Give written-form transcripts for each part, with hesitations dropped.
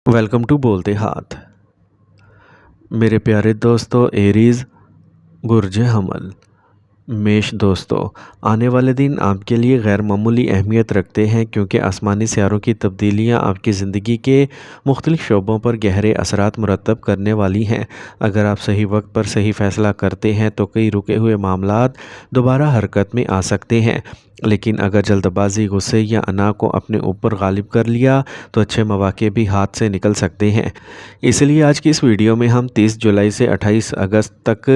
Welcome to بولتے ہاتھ۔ میرے پیارے دوستو، ایریز برج حمل میش دوستو، آنے والے دن آپ کے لیے غیر معمولی اہمیت رکھتے ہیں کیونکہ آسمانی سیاروں کی تبدیلیاں آپ کی زندگی کے مختلف شعبوں پر گہرے اثرات مرتب کرنے والی ہیں۔ اگر آپ صحیح وقت پر صحیح فیصلہ کرتے ہیں تو کئی رکے ہوئے معاملات دوبارہ حرکت میں آ سکتے ہیں، لیکن اگر جلد بازی، غصے یا انا کو اپنے اوپر غالب کر لیا تو اچھے مواقع بھی ہاتھ سے نکل سکتے ہیں۔ اس لیے آج کی اس ویڈیو میں ہم 30 جولائی سے 28 اگست تک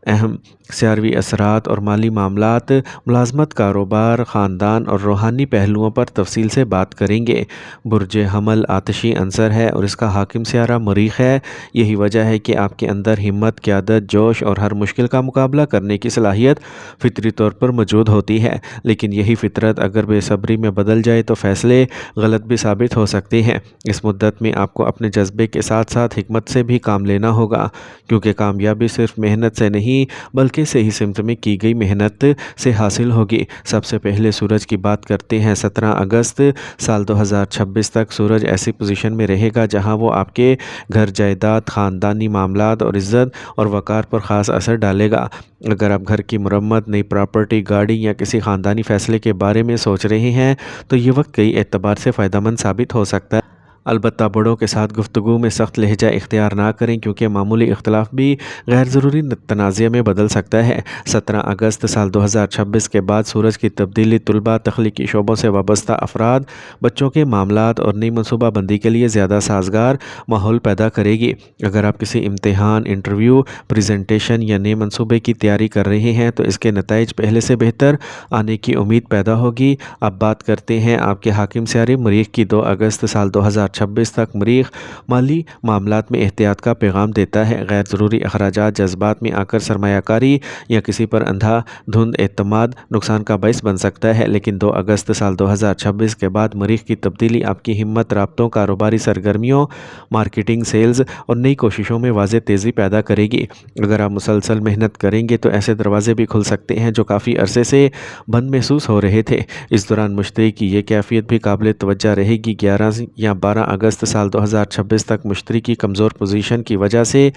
اہم سیاروی اثرات اور مالی معاملات، ملازمت، کاروبار، خاندان اور روحانی پہلوؤں پر تفصیل سے بات کریں گے۔ برج حمل آتشی عنصر ہے اور اس کا حاکم سیارہ مریخ ہے۔ یہی وجہ ہے کہ آپ کے اندر ہمت، قیادت، جوش اور ہر مشکل کا مقابلہ کرنے کی صلاحیت فطری طور پر موجود ہوتی ہے، لیکن یہی فطرت اگر بے صبری میں بدل جائے تو فیصلے غلط بھی ثابت ہو سکتے ہیں۔ اس مدت میں آپ کو اپنے جذبے کے ساتھ ساتھ حکمت سے بھی کام لینا ہوگا، کیونکہ کامیابی صرف محنت سے نہیں بلکہ صحیح سمت میں کی گئی محنت سے حاصل ہوگی۔ سب سے پہلے سورج کی بات کرتے ہیں۔ 17 اگست سال 2026 تک سورج ایسی پوزیشن میں رہے گا جہاں وہ آپ کے گھر، جائیداد، خاندانی معاملات اور عزت اور وقار پر خاص اثر ڈالے گا۔ اگر آپ گھر کی مرمت، نئی پراپرٹی، گاڑی یا کسی خاندانی فیصلے کے بارے میں سوچ رہے ہیں تو یہ وقت کئی اعتبار سے فائدہ مند ثابت ہو سکتا ہے۔ البتہ بڑوں کے ساتھ گفتگو میں سخت لہجہ اختیار نہ کریں کیونکہ معمولی اختلاف بھی غیر ضروری تنازع میں بدل سکتا ہے۔ 17 اگست سال 2026 کے بعد سورج کی تبدیلی طلباء، تخلیقی شعبوں سے وابستہ افراد، بچوں کے معاملات اور نئی منصوبہ بندی کے لیے زیادہ سازگار ماحول پیدا کرے گی۔ اگر آپ کسی امتحان، انٹرویو، پریزنٹیشن یا نئے منصوبے کی تیاری کر رہے ہیں تو اس کے نتائج پہلے سے بہتر آنے کی امید پیدا ہوگی۔ اب بات کرتے ہیں آپ کے حاکم سیارے مریخ کی۔ 2 اگست سال 2026 تک مریخ مالی معاملات میں احتیاط کا پیغام دیتا ہے۔ غیر ضروری اخراجات جذبات میں آ کر سرمایہ کاری یا کسی پر اندھا دھند اعتماد نقصان کا باعث بن سکتا ہے، لیکن 2 اگست سال 2026 کے بعد مریخ کی تبدیلی آپ کی ہمت، رابطوں، کاروباری سرگرمیوں، مارکیٹنگ، سیلز اور نئی کوششوں میں واضح تیزی پیدا کرے گی۔ اگر آپ مسلسل محنت کریں گے تو ایسے دروازے بھی کھل سکتے ہیں جو کافی عرصے سے بند محسوس ہو رہے تھے۔ اس دوران مشتری کی یہ کیفیت بھی قابل توجہ رہے گی۔ 11 یا 12 اگست سال 2026 تک مشتری کی کمزور پوزیشن کی وجہ سے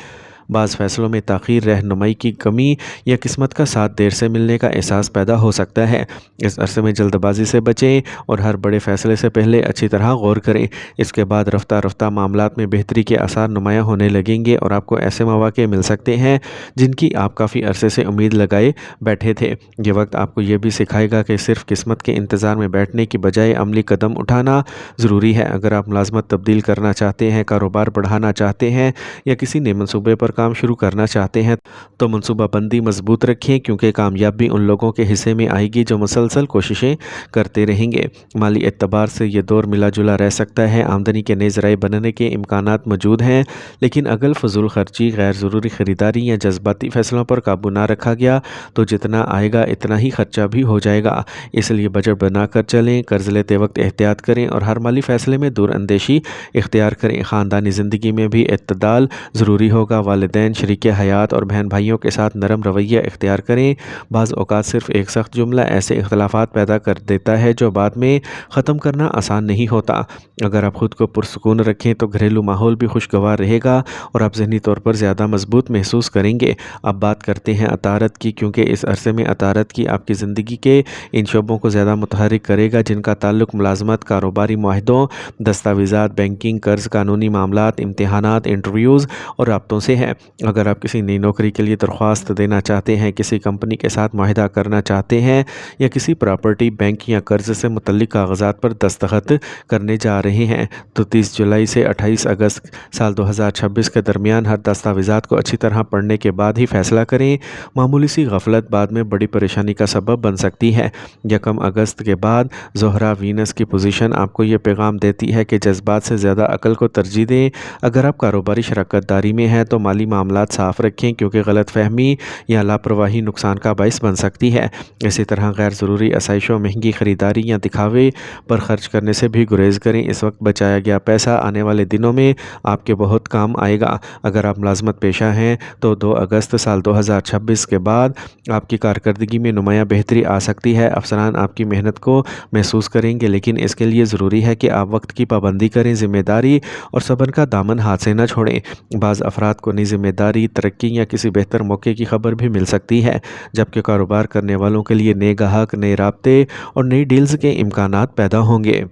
بعض فیصلوں میں تاخیر، رہنمائی کی کمی یا قسمت کا ساتھ دیر سے ملنے کا احساس پیدا ہو سکتا ہے۔ اس عرصے میں جلد بازی سے بچیں اور ہر بڑے فیصلے سے پہلے اچھی طرح غور کریں۔ اس کے بعد رفتہ رفتہ معاملات میں بہتری کے آثار نمایاں ہونے لگیں گے اور آپ کو ایسے مواقع مل سکتے ہیں جن کی آپ کافی عرصے سے امید لگائے بیٹھے تھے۔ یہ وقت آپ کو یہ بھی سکھائے گا کہ صرف قسمت کے انتظار میں بیٹھنے کی بجائے عملی قدم اٹھانا ضروری ہے۔ اگر آپ ملازمت تبدیل کرنا چاہتے ہیں، کاروبار بڑھانا چاہتے ہیں یا کسی نئے منصوبے پر کام شروع کرنا چاہتے ہیں تو منصوبہ بندی مضبوط رکھیں، کیونکہ کامیابی ان لوگوں کے حصے میں آئے گی جو مسلسل کوششیں کرتے رہیں گے۔ مالی اعتبار سے یہ دور ملا جلا رہ سکتا ہے۔ آمدنی کے نئے ذرائع بننے کے امکانات موجود ہیں، لیکن اگر فضول خرچی، غیر ضروری خریداری یا جذباتی فیصلوں پر قابو نہ رکھا گیا تو جتنا آئے گا اتنا ہی خرچہ بھی ہو جائے گا۔ اس لیے بجٹ بنا کر چلیں، قرض لیتے وقت احتیاط کریں اور ہر مالی فیصلے میں دور اندیشی اختیار کریں۔ خاندانی زندگی میں بھی اعتدال ضروری ہوگا۔ والدین، شریک حیات اور بہن بھائیوں کے ساتھ نرم رویہ اختیار کریں۔ بعض اوقات صرف ایک سخت جملہ ایسے اختلافات پیدا کر دیتا ہے جو بعد میں ختم کرنا آسان نہیں ہوتا۔ اگر آپ خود کو پرسکون رکھیں تو گھریلو ماحول بھی خوشگوار رہے گا اور آپ ذہنی طور پر زیادہ مضبوط محسوس کریں گے۔ اب بات کرتے ہیں عطارد کی، کیونکہ اس عرصے میں عطارد کی آپ کی زندگی کے ان شعبوں کو زیادہ متحرک کرے گا جن کا تعلق ملازمت، کاروباری معاہدوں، دستاویزات، بینکنگ، قرض، قانونی معاملات، امتحانات، انٹرویوز اور رابطوں سے ہے۔ اگر آپ کسی نئی نوکری کے لیے درخواست دینا چاہتے ہیں، کسی کمپنی کے ساتھ معاہدہ کرنا چاہتے ہیں یا کسی پراپرٹی، بینک یا قرض سے متعلق کاغذات پر دستخط کرنے جا رہے ہیں تو 30 جولائی سے 28 اگست سال 2026 کے درمیان ہر دستاویزات کو اچھی طرح پڑھنے کے بعد ہی فیصلہ کریں۔ معمولی سی غفلت بعد میں بڑی پریشانی کا سبب بن سکتی ہے۔ 1 اگست کے بعد زہرہ وینس کی پوزیشن آپ کو یہ پیغام دیتی ہے کہ جذبات سے زیادہ عقل کو ترجیح دیں۔ اگر آپ کاروباری شراکت داری میں ہیں تو مالی مالی معاملات صاف رکھیں کیونکہ غلط فہمی یا لاپرواہی نقصان کا باعث بن سکتی ہے۔ اسی طرح غیر ضروری آسائشوں، مہنگی خریداری یا دکھاوے پر خرچ کرنے سے بھی گریز کریں۔ اس وقت بچایا گیا پیسہ آنے والے دنوں میں آپ کے بہت کام آئے گا۔ اگر آپ ملازمت پیشہ ہیں تو 2 اگست سال 2026 کے بعد آپ کی کارکردگی میں نمایاں بہتری آ سکتی ہے۔ افسران آپ کی محنت کو محسوس کریں گے، لیکن اس کے لیے ضروری ہے کہ آپ وقت کی پابندی کریں، ذمہ داری اور صبر کا دامن ہاتھ سے نہ چھوڑیں۔ بعض افراد کو نئی ذمہ داری، ترقی یا کسی بہتر موقع کی خبر بھی مل سکتی ہے، جبکہ کاروبار کرنے والوں کے لیے نئے گاہک، نئے رابطے اور نئی ڈیلز کے امکانات پیدا ہوں گے۔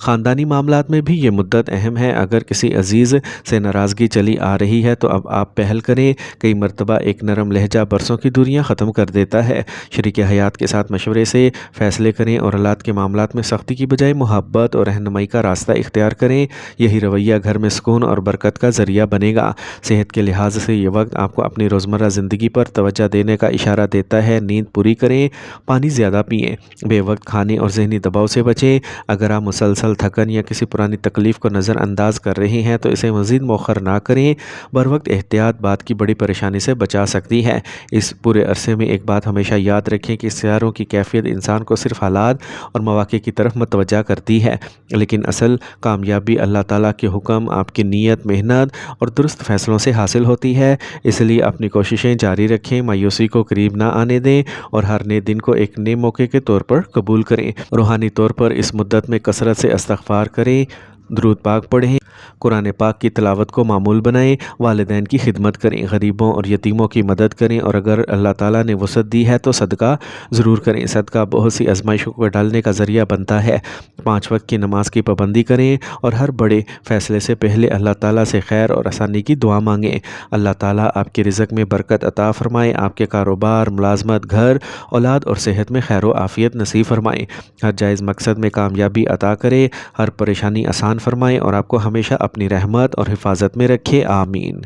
خاندانی معاملات میں بھی یہ مدت اہم ہے۔ اگر کسی عزیز سے ناراضگی چلی آ رہی ہے تو اب آپ پہل کریں۔ کئی مرتبہ ایک نرم لہجہ برسوں کی دوریاں ختم کر دیتا ہے۔ شریک حیات کے ساتھ مشورے سے فیصلے کریں اور اولاد کے معاملات میں سختی کی بجائے محبت اور رہنمائی کا راستہ اختیار کریں۔ یہی رویہ گھر میں سکون اور برکت کا ذریعہ بنے گا۔ صحت کے لحاظ سے یہ وقت آپ کو اپنی روزمرہ زندگی پر توجہ دینے کا اشارہ دیتا ہے۔ نیند پوری کریں، پانی زیادہ پئیں، بے وقت کھانے اور ذہنی دباؤ سے بچیں۔ اگر آپ مسلسل تھکن یا کسی پرانی تکلیف کو نظر انداز کر رہے ہیں تو اسے مزید مؤخر نہ کریں۔ بروقت احتیاط بعد کی بڑی پریشانی سے بچا سکتی ہے۔ اس پورے عرصے میں ایک بات ہمیشہ یاد رکھیں کہ سیاروں کی کیفیت انسان کو صرف حالات اور مواقع کی طرف متوجہ کرتی ہے، لیکن اصل کامیابی اللہ تعالیٰ کے حکم، آپ کی نیت، محنت اور درست فیصلوں سے حاصل ہوتی ہے۔ اس لیے اپنی کوششیں جاری رکھیں، مایوسی کو قریب نہ آنے دیں اور ہر نئے دن کو ایک نئے موقع کے طور پر قبول کریں۔ روحانی طور پر اس مدت میں کثرت سے استغفار کریں، درود پاک پڑھیں، قرآن پاک کی تلاوت کو معمول بنائیں، والدین کی خدمت کریں، غریبوں اور یتیموں کی مدد کریں اور اگر اللہ تعالیٰ نے وسعت دی ہے تو صدقہ ضرور کریں۔ صدقہ بہت سی آزمائشوں کو ڈالنے کا ذریعہ بنتا ہے۔ 5 وقت کی نماز کی پابندی کریں اور ہر بڑے فیصلے سے پہلے اللہ تعالیٰ سے خیر اور آسانی کی دعا مانگیں۔ اللہ تعالیٰ آپ کے رزق میں برکت عطا فرمائے، آپ کے کاروبار، ملازمت، گھر، اولاد اور صحت میں خیر و عافیت نصیب فرمائے، ہر جائز مقصد میں کامیابی عطا کرے، ہر پریشانی آسان فرمائے اور آپ کو ہمیشہ اپنی رحمت اور حفاظت میں رکھے۔ آمین۔